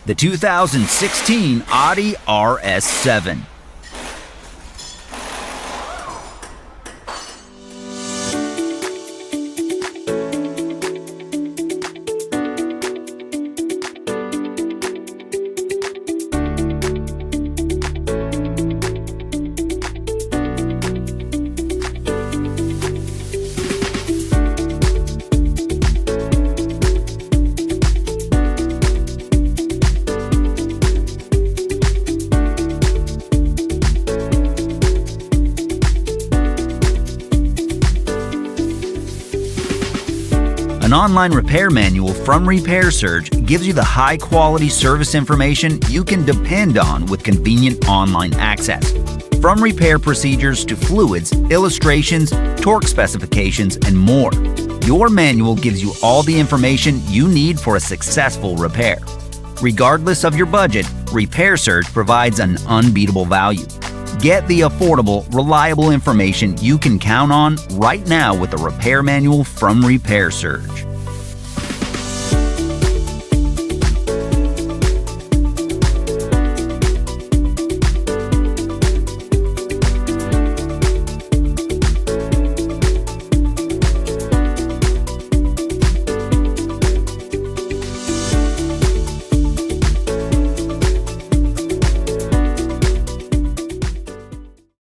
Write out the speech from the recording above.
the 2016 Audi RS7. An online repair manual from Repair Surge gives you the high-quality service information you can depend on with convenient online access. From repair procedures to fluids, illustrations, torque specifications, and more, your manual gives you all the information you need for a successful repair. Regardless of your budget, Repair Surge provides an unbeatable value. Get the affordable, reliable information you can count on right now with a repair manual from Repair Surge.